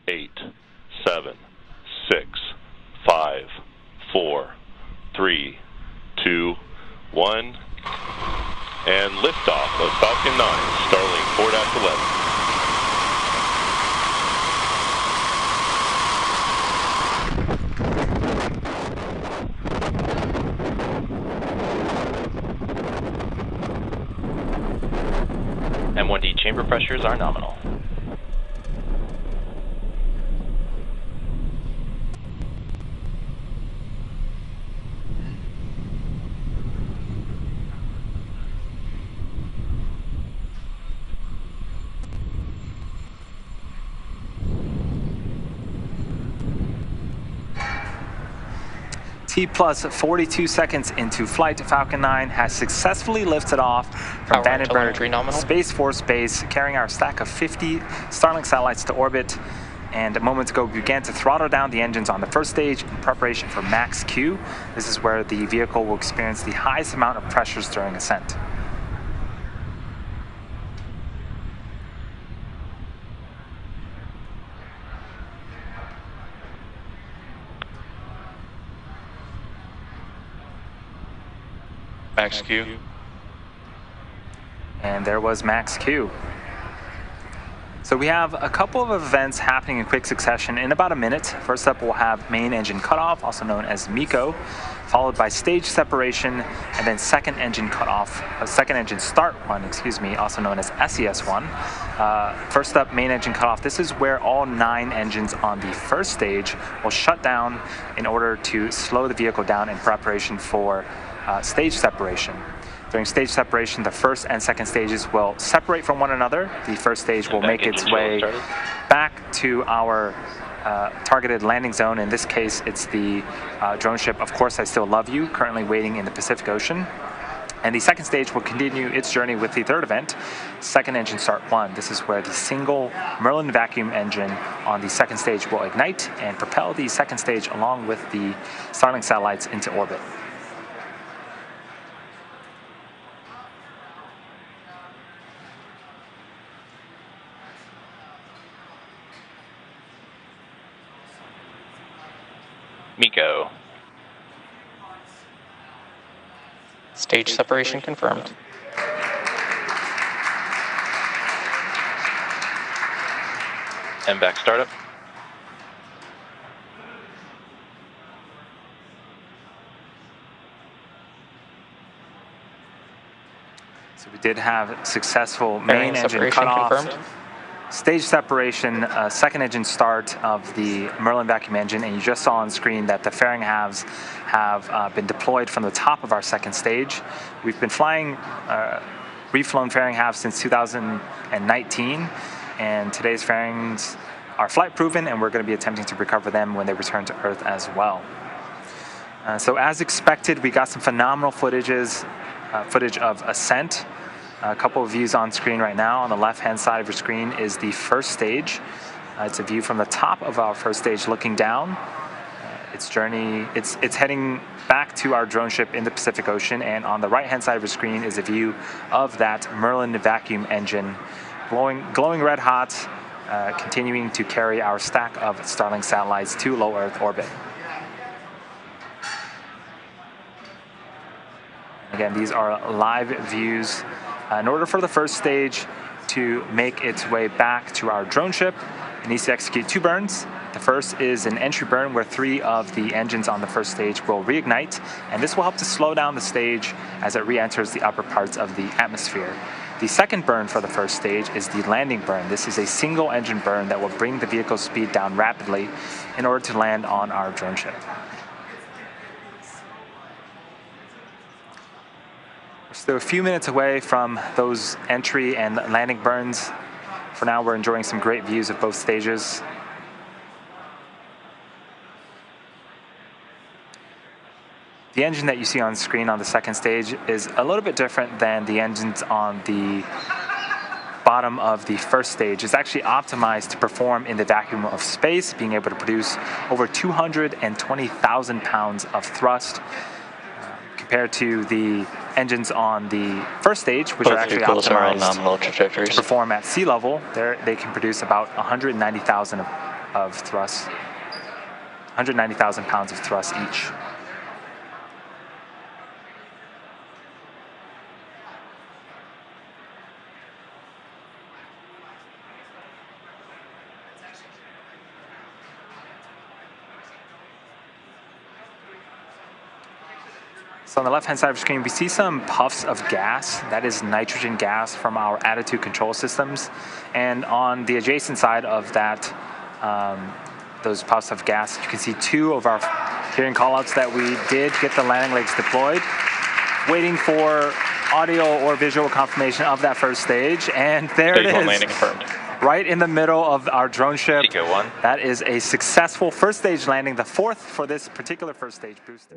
8, 7, 6, 5, 4, 3, 2, 1, and liftoff of Falcon 9, Starlink 4-11. M1D chamber pressures are nominal. T plus 42 seconds into flight, Falcon 9 has successfully lifted off from Vandenberg Space Force Base, carrying our stack of 50 Starlink satellites to orbit. And a moment ago, we began to throttle down the engines on the first stage in preparation for max Q. This is where the vehicle will experience the highest amount of pressures during ascent. Max Q. And there was max Q. So we have a couple of events happening in quick succession in about a minute. First up, we'll have main engine cutoff, also known as MECO, followed by stage separation, and then second engine start one, also known as SES1. First up, main engine cutoff. This is where all 9 engines on the first stage will shut down in order to slow the vehicle down in preparation for stage separation. During stage separation, the first and second stages will separate from one another. The first stage will make its way back to our targeted landing zone. In this case, it's the drone ship, Of Course I Still Love You, currently waiting in the Pacific Ocean. And the second stage will continue its journey with the third event, second engine start 1. This is where the single Merlin vacuum engine on the second stage will ignite and propel the second stage along with the Starlink satellites into orbit. MECO. Stage separation confirmed. MVAC startup. So we did have successful main engine cutoff. Confirmed. Stage separation, second engine start of the Merlin vacuum engine, and you just saw on screen that the fairing halves have been deployed from the top of our second stage. We've been flying reflown fairing halves since 2019, and today's fairings are flight proven, and we're going to be attempting to recover them when they return to Earth as well. So as expected, we got some phenomenal footage of ascent. A couple of views on screen right now. On the left-hand side of your screen is the first stage. It's a view from the top of our first stage looking down. It's heading back to our drone ship in the Pacific Ocean, and on the right-hand side of your screen is a view of that Merlin vacuum engine, glowing red hot, continuing to carry our stack of Starlink satellites to low Earth orbit. Again, these are live views. In order for the first stage to make its way back to our drone ship, it needs to execute 2 burns. The first is an entry burn where 3 of the engines on the first stage will reignite, and this will help to slow down the stage as it re-enters the upper parts of the atmosphere. The second burn for the first stage is the landing burn. This is a single engine burn that will bring the vehicle's speed down rapidly in order to land on our drone ship. We're still a few minutes away from those entry and landing burns. For now, we're enjoying some great views of both stages. The engine that you see on screen on the second stage is a little bit different than the engines on the bottom of the first stage. It's actually optimized to perform in the vacuum of space, being able to produce over 220,000 pounds of thrust. Compared to the engines on the first stage, which are actually optimized to perform at sea level, they can produce about 190,000 of thrust, 190,000 pounds of thrust each. So on the left-hand side of the screen, we see some puffs of gas. That is nitrogen gas from our attitude control systems. And on the adjacent side of that, those puffs of gas, you can see two of our hearing callouts that we did get the landing legs deployed, waiting for audio or visual confirmation of that first stage. And there Stage it is. 1 landing confirmed. Right in the middle of our drone ship. MECO 1. That is a successful first stage landing, the fourth for this particular first stage booster.